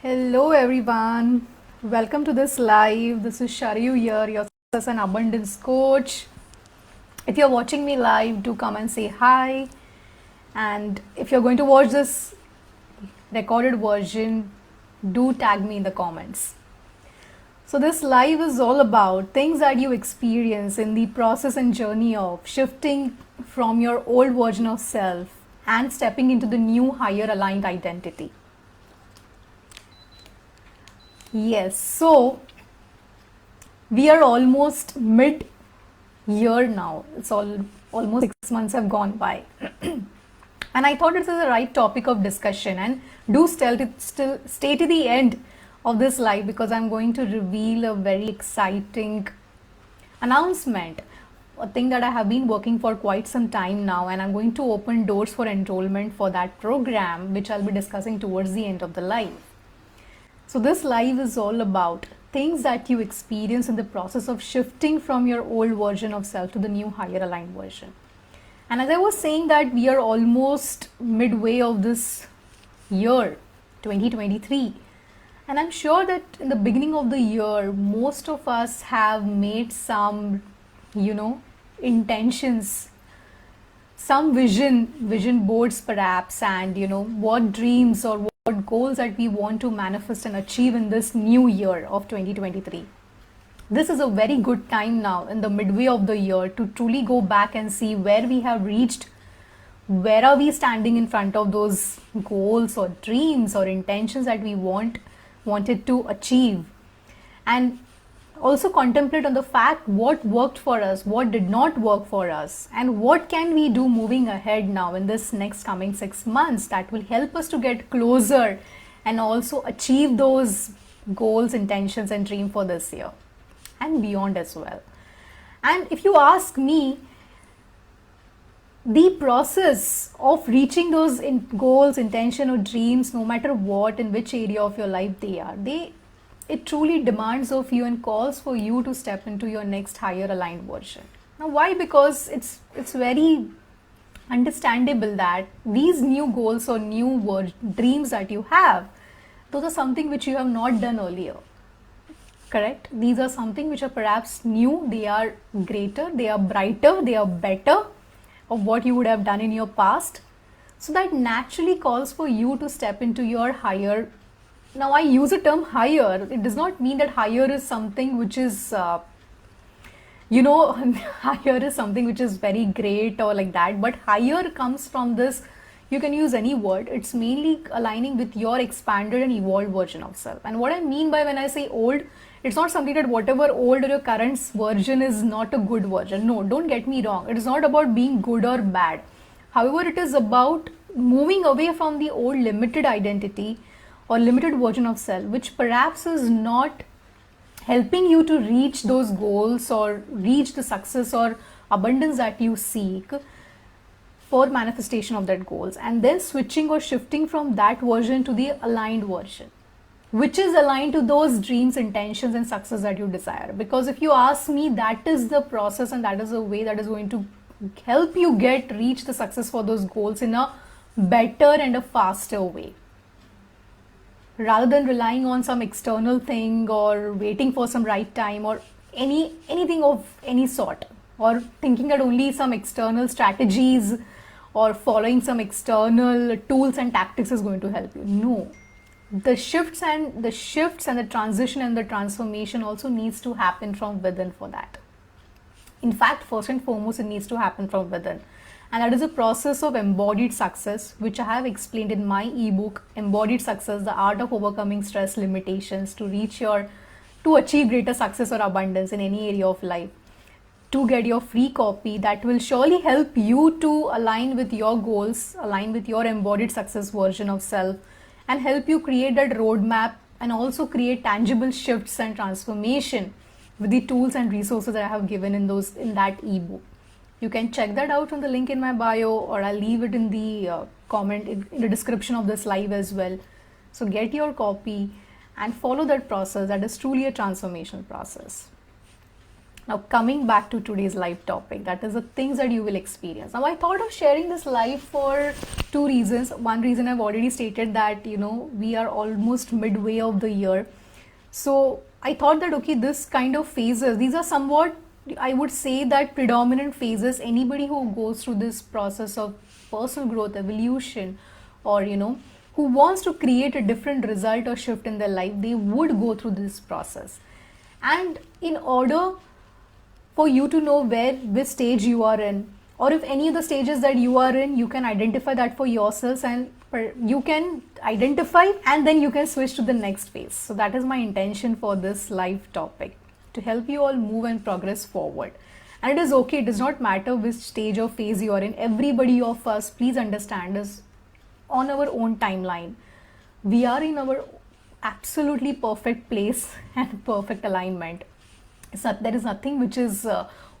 Hello everyone, welcome to this live. This is Sharayu here, your success and abundance coach. If you're watching me live, do come and say hi. And if you're going to watch this recorded version, do tag me in the comments. So, this live is all about things that you experience in the process and journey of shifting from your old version of self and stepping into the new, higher aligned identity. Yes, so we are almost mid year now. It's almost 6 months have gone by. And I thought it was the right topic of discussion. And do still stay to the end of this live because I'm going to reveal a very exciting announcement, a thing that I have been working for quite some time now, and I'm going to open doors for enrollment for that program, which I'll be discussing towards the end of the live. So, this live is all about things that you experience in the process of shifting from your old version of self to the new, higher aligned version. And as I was saying, that we are almost midway of this year, 2023. And I'm sure that in the beginning of the year, most of us have made some, intentions, some vision boards perhaps, and what dreams or what goals that we want to manifest and achieve in this new year of 2023. This is a very good time now in the midway of the year to truly go back and see where we have reached, where are we standing in front of those goals or dreams or intentions that we wanted to achieve, and also contemplate on the fact what worked for us, what did not work for us, and what can we do moving ahead now in this next coming 6 months that will help us to get closer and also achieve those goals, intentions and dream for this year and beyond as well. And if you ask me, the process of reaching those goals, intention or dreams, no matter what, in which area of your life they are, it truly demands of you and calls for you to step into your next higher aligned version. Now, why? Because it's very understandable that these new goals or new dreams that you have, those are something which you have not done earlier. Correct? These are something which are perhaps new, they are greater, they are brighter, they are better of what you would have done in your past. So that naturally calls for you to step into your higher. Now, I use the term higher. It does not mean that higher is something which is, higher is something which is very great or like that. But higher comes from this, you can use any word. It's mainly aligning with your expanded and evolved version of self. And what I mean by when I say old, it's not something that whatever old or your current version is not a good version. No, don't get me wrong. It is not about being good or bad. However, it is about moving away from the old limited identity or limited version of self, which perhaps is not helping you to reach those goals or reach the success or abundance that you seek for manifestation of that goals, and then switching or shifting from that version to the aligned version, which is aligned to those dreams, intentions and success that you desire. Because if you ask me, that is the process and that is the way that is going to help you reach the success for those goals in a better and a faster way, rather than relying on some external thing or waiting for some right time or anything of any sort, or thinking that only some external strategies or following some external tools and tactics is going to help you. No, the shifts and the transition and the transformation also needs to happen from within for that. In fact, first and foremost, it needs to happen from within. And that is a process of embodied success, which I have explained in my ebook, Embodied Success, the Art of Overcoming Stress Limitations to achieve greater success or abundance in any area of life. To get your free copy that will surely help you to align with your goals, align with your embodied success version of self, and help you create that roadmap and also create tangible shifts and transformation with the tools and resources that I have given in that ebook. You can check that out on the link in my bio, or I'll leave it in the comment in the description of this live as well. So get your copy and follow that process. That is truly a transformational process. Now, coming back to today's live topic, that is the things that you will experience. Now, I thought of sharing this live for two reasons. One reason I've already stated that, we are almost midway of the year. So, I thought that, okay, this kind of phases, these are somewhat, I would say that predominant phases, anybody who goes through this process of personal growth, evolution, or, who wants to create a different result or shift in their life, they would go through this process. And in order for you to know which stage you are in, or if any of the stages that you are in, you can identify that for yourselves, and you can identify and then you can switch to the next phase. So that is my intention for this live topic, to help you all move and progress forward. And it is okay, it does not matter which stage or phase you are in. Everybody of us, please understand, is on our own timeline. We are in our absolutely perfect place and perfect alignment. There is nothing which is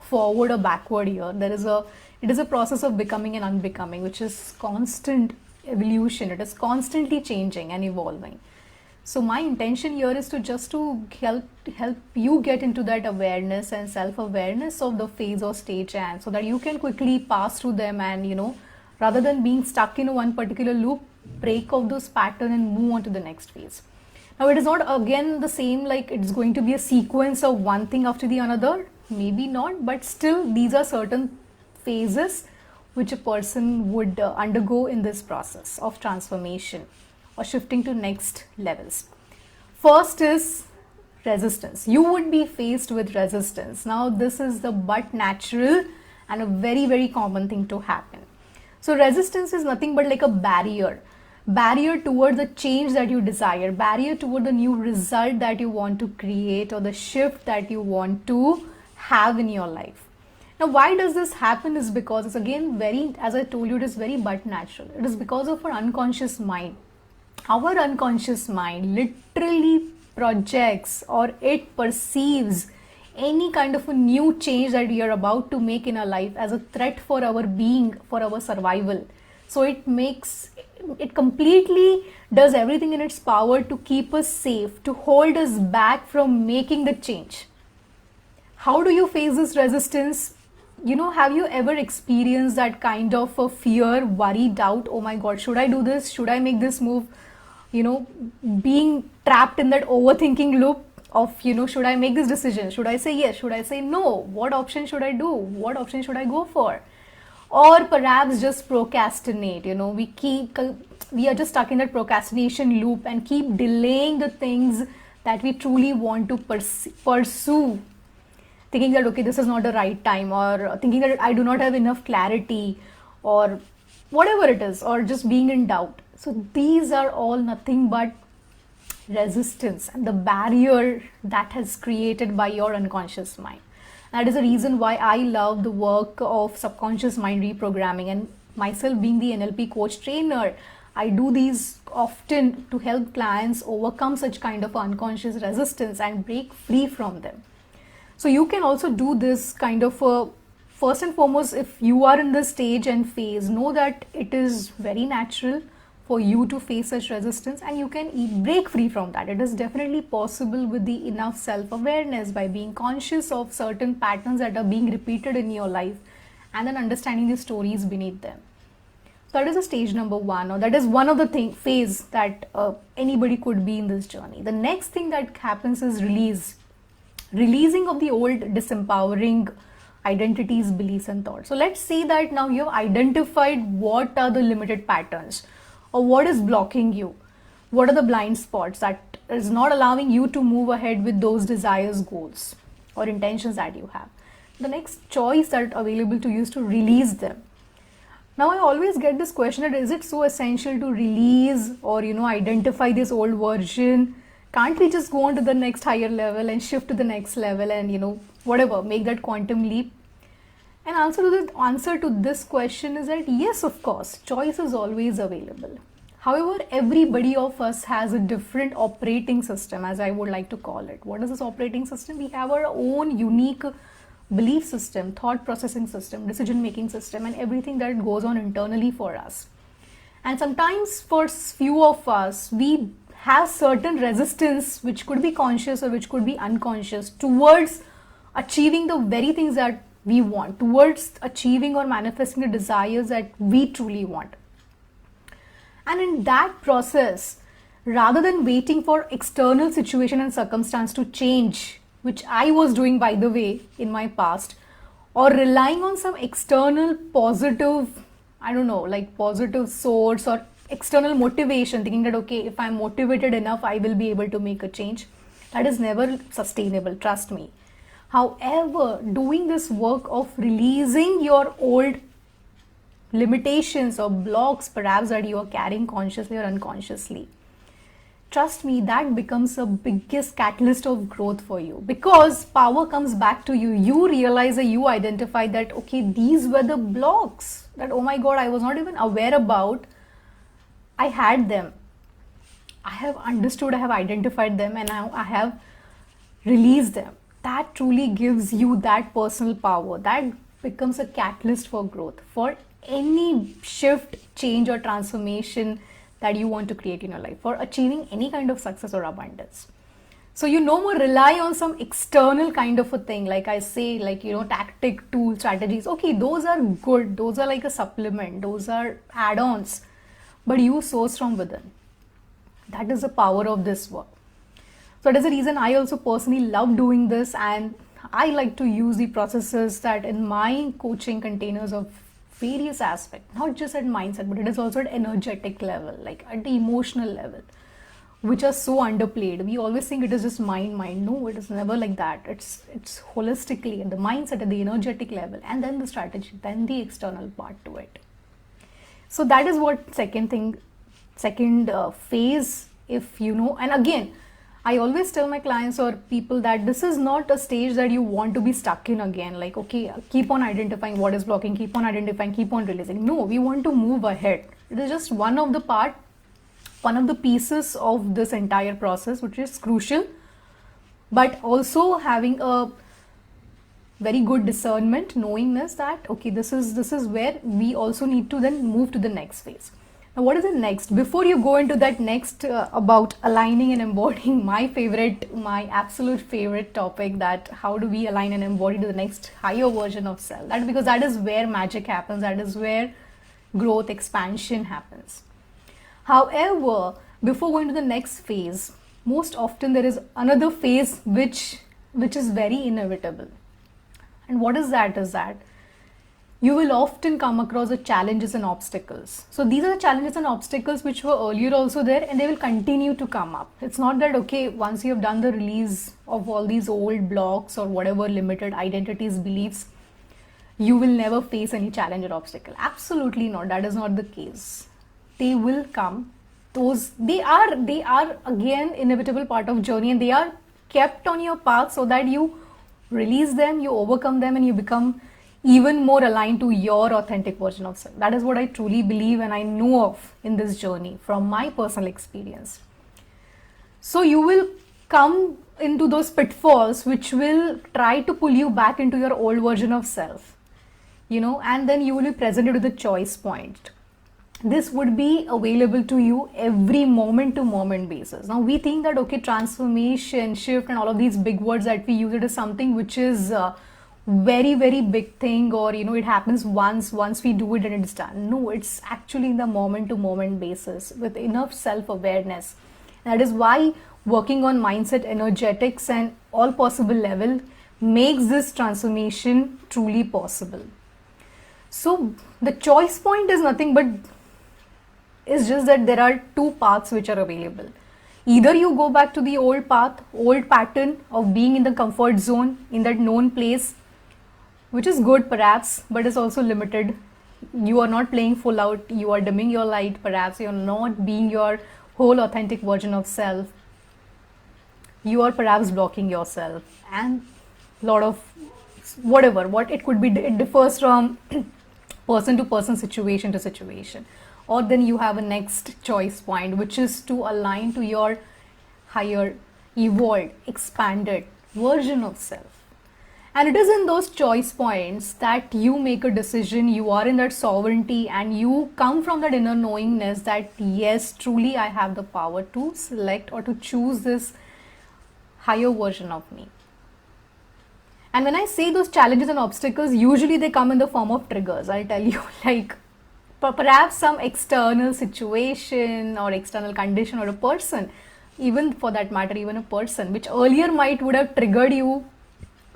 forward or backward here. It is a process of becoming and unbecoming, which is constant evolution. It is constantly changing and evolving. So my intention here is to help you get into that awareness and self-awareness of the phase or stage, and so that you can quickly pass through them, and rather than being stuck in one particular loop, break off those pattern and move on to the next phase. Now, it is not again the same, like it's going to be a sequence of one thing after the another, maybe not, but still these are certain phases which a person would undergo in this process of transformation or shifting to next levels. First is resistance. You would be faced with resistance. Now, this is the but natural and a very, very common thing to happen. So resistance is nothing but like a barrier towards the change that you desire, barrier toward the new result that you want to create, or the shift that you want to have in your life. Now, why does this happen is because it's again very, as I told you, it is very but natural. It is because of our unconscious mind. Our unconscious mind literally projects, or it perceives any kind of a new change that we are about to make in our life as a threat for our being, for our survival. So it completely does everything in its power to keep us safe, to hold us back from making the change. How do you face this resistance? Have you ever experienced that kind of a fear, worry, doubt? Oh my God, should I do this? Should I make this move? Being trapped in that overthinking loop of, should I make this decision? Should I say yes? Should I say no? What option should I do? What option should I go for? Or perhaps just procrastinate. We are just stuck in that procrastination loop and keep delaying the things that we truly want to pursue, thinking that, okay, this is not the right time, or thinking that I do not have enough clarity, or whatever it is, or just being in doubt. So these are all nothing but resistance and the barrier that has created by your unconscious mind. That is the reason why I love the work of subconscious mind reprogramming, and myself being the NLP coach trainer, I do these often to help clients overcome such kind of unconscious resistance and break free from them. So you can also do this kind of first and foremost, if you are in this stage and phase, know that it is very natural for you to face such resistance, and you can break free from that. It is definitely possible with the enough self-awareness, by being conscious of certain patterns that are being repeated in your life, and then understanding the stories beneath them. So that is a stage number one, or that is one of the phase that anybody could be in this journey. The next thing that happens is releasing of the old disempowering identities, beliefs and thoughts. So let's say that now you have identified what are the limited patterns, or what is blocking you, what are the blind spots that is not allowing you to move ahead with those desires, goals or intentions that you have. The next choice that available to you is to release them. Now I always get this question that is it so essential to release or identify this old version? Can't we just go on to the next higher level and shift to the next level and whatever, make that quantum leap? And answer to this question is that yes, of course, choice is always available. However, everybody of us has a different operating system, as I would like to call it. What is this operating system? We have our own unique belief system, thought processing system, decision making system, and everything that goes on internally for us. And sometimes for few of us, we have certain resistance which could be conscious or which could be unconscious towards achieving the very things that we want, towards achieving or manifesting the desires that we truly want. And in that process, rather than waiting for external situation and circumstance to change, which I was doing by the way in my past, or relying on some external positive, I don't know, like positive source or external motivation, thinking that okay, if I'm motivated enough, I will be able to make a change. That is never sustainable, trust me. However, doing this work of releasing your old limitations or blocks perhaps that you are carrying consciously or unconsciously, trust me, that becomes the biggest catalyst of growth for you, because power comes back to you. You realize that you identify that okay, these were the blocks that, oh my god, I was not even aware about. I had them, I have understood, I have identified them, and now I have released them. That truly gives you that personal power. That becomes a catalyst for growth, for any shift, change, or transformation that you want to create in your life, for achieving any kind of success or abundance. So you no more rely on some external kind of a thing, like I say, like, you know, tactic, tool, strategies. Okay, those are good, those are like a supplement, those are add-ons, but you source from within. That is the power of this work. So that is the reason I also personally love doing this, and I like to use the processes that in my coaching containers of various aspects, not just at mindset, but it is also at energetic level, like at the emotional level, which are so underplayed. We always think it is just mind. No, it is never like that. It's holistically at the mindset, at the energetic level, and then the strategy, then the external part to it. So that is what second phase, if you know. And again, I always tell my clients or people that this is not a stage that you want to be stuck in again. Like, okay, keep on identifying what is blocking, keep on identifying, keep on releasing. No, we want to move ahead. It is just one of the pieces of this entire process, which is crucial, but also having a very good discernment, knowingness that, okay, this is where we also need to then move to the next phase. Now, what is the next? Before you go into that next about aligning and embodying, my absolute favorite topic, that how do we align and embody to the next higher version of self? That because that is where magic happens. That is where growth, expansion happens. However, before going to the next phase, most often there is another phase which is very inevitable. And what is that? Is that you will often come across the challenges and obstacles. So these are the challenges and obstacles which were earlier also there, and they will continue to come up. It's not that, okay, once you have done the release of all these old blocks or whatever limited identities, beliefs, you will never face any challenge or obstacle. Absolutely not. That is not the case. They will come. They are again inevitable part of journey, and they are kept on your path so that you release them, you overcome them, and you become even more aligned to your authentic version of self. That is what I truly believe and I know of in this journey from my personal experience. So you will come into those pitfalls which will try to pull you back into your old version of self, and then you will be presented with a choice point. This would be available to you every moment to moment basis. Now we think that, okay, transformation, shift, and all of these big words that we use, it is something which is very, very big thing, or it happens once we do it and it's done. No, it's actually in the moment to moment basis with enough self-awareness. That is why working on mindset, energetics, and all possible level makes this transformation truly possible. So the choice point is nothing but is just that there are two paths which are available. Either you go back to the old path, old pattern of being in the comfort zone, in that known place, which is good perhaps, but is also limited. You are not playing full out, you are dimming your light, perhaps you are not being your whole authentic version of self. You are perhaps blocking yourself, and lot of whatever, what it could be, it differs from person to person, situation to situation. Or then you have a next choice point, which is to align to your higher, evolved, expanded version of self. And it is in those choice points that you make a decision, you are in that sovereignty, and you come from that inner knowingness that yes, truly I have the power to select or to choose this higher version of me. And when I say those challenges and obstacles, usually they come in the form of triggers. I'll tell you, like perhaps some external situation or external condition or a person, even for that matter, even a person, which earlier might would have triggered you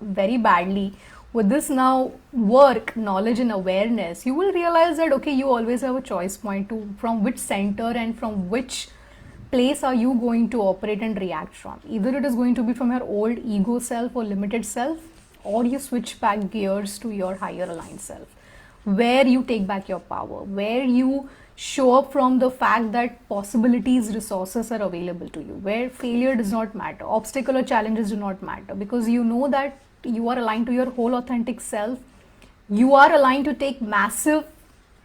very badly. With this now work, knowledge and awareness, you will realize that okay, you always have a choice point to from which center and from which place are you going to operate and react from. Either it is going to be from your old ego self or limited self, or you switch back gears to your higher aligned self, where you take back your power, where you show up from the fact that possibilities, resources are available to you, where failure does not matter, obstacle or challenges do not matter, because you know that you are aligned to your whole authentic self. You are aligned to take massive,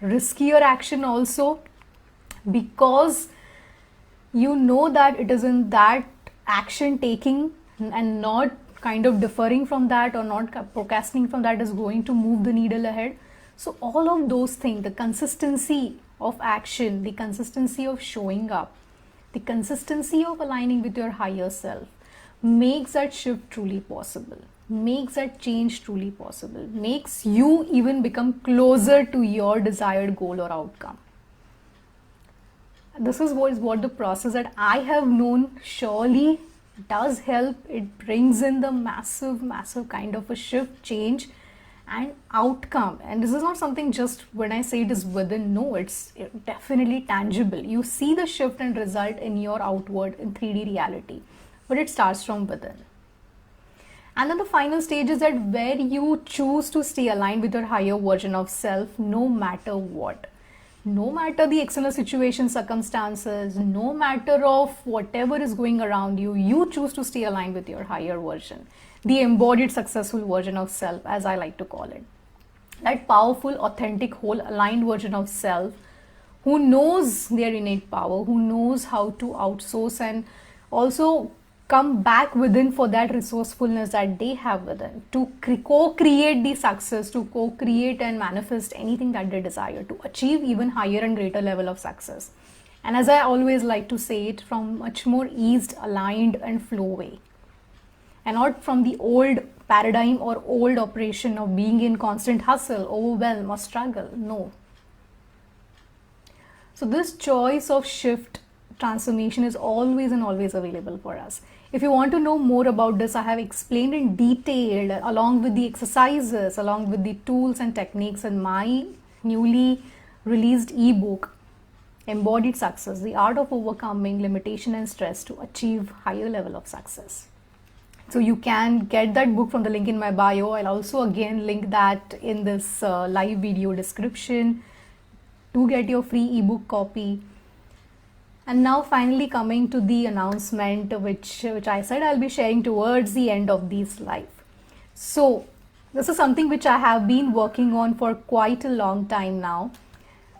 riskier action also, because you know that it is in that action taking and not kind of deferring from that or not procrastinating from that is going to move the needle ahead. So all of those things, the consistency of action, the consistency of showing up, the consistency of aligning with your higher self makes that shift truly possible, makes that change truly possible, makes you even become closer to your desired goal or outcome. This is what the process that I have known surely does help. It brings in the massive kind of a shift, change and outcome. And this is not something just when I say it is within, no, it's definitely tangible. You see the shift and result in your outward in 3D reality, but it starts from within. And then the final stage is that where you choose to stay aligned with your higher version of self no matter what. No matter the external situation, circumstances, no matter of whatever is going around you, you choose to stay aligned with your higher version, the embodied successful version of self, as I like to call it. That powerful, authentic, whole aligned version of self who knows their innate power, who knows how to outsource and also come back within for that resourcefulness that they have within to co-create the success, to co-create and manifest anything that they desire, to achieve even higher and greater level of success. And as I always like to say it, from much more eased, aligned and flow way, and not from the old paradigm or old operation of being in constant hustle, overwhelm or struggle. No. So this choice of shift, transformation is always and always available for us. If you want to know more about this, I have explained in detail along with the exercises, along with the tools and techniques in my newly released ebook, Embodied Success, the art of overcoming limitation and stress to achieve higher level of success. So you can get that book from the link in my bio. I'll also again link that in this live video description to get your free ebook copy. And now finally coming to the announcement which I said I'll be sharing towards the end of this live. So this is something which I have been working on for quite a long time now,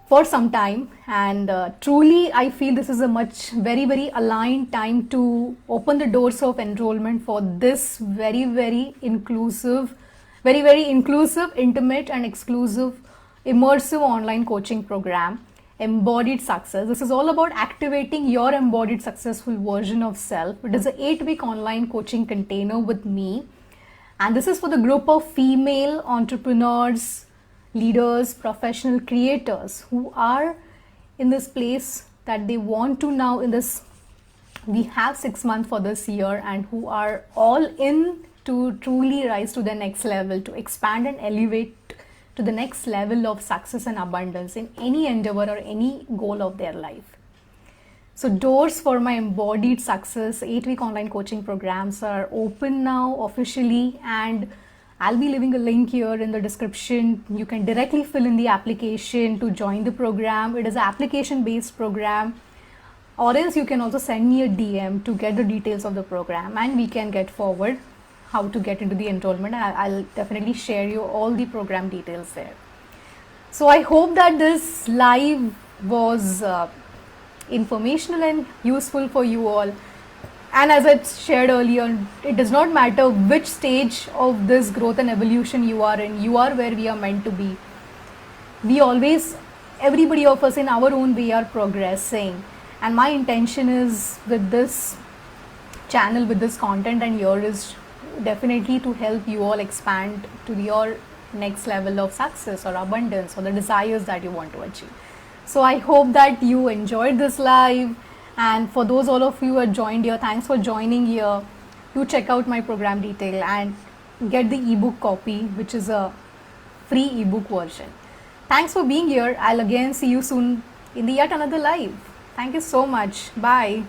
for some time, and truly I feel this is a very aligned time to open the doors of enrollment for this very inclusive, intimate and exclusive immersive online coaching program, Embodied Success. This is all about activating your embodied successful version of self. It is an 8-week online coaching container with me, and this is for the group of female entrepreneurs, leaders, professional creators who are in this place that they want to now in this, we have 6 months for this year, and who are all in to truly rise to the next level, to expand and elevate to the next level of success and abundance in any endeavor or any goal of their life. So doors for my Embodied Success 8-week online coaching programs are open now officially, and I'll be leaving a link here in the description. You can directly fill in the application to join the program. It is an application based program, or else you can also send me a DM to get the details of the program, and we can get forward how to get into the enrollment. I'll definitely share you all the program details there. So I hope that this live was informational and useful for you all. And as I shared earlier, it does not matter which stage of this growth and evolution you are in, you are where we are meant to be. We always, everybody of us in our own way are progressing. And my intention is with this channel, with this content and here is definitely to help you all expand to your next level of success or abundance or the desires that you want to achieve. So I hope that you enjoyed this live, and for those all of you who have joined here, thanks for joining here. Do check out my program detail and get the ebook copy, which is a free ebook version. Thanks for being here. I'll again see you soon in the yet another live. Thank you so much. Bye.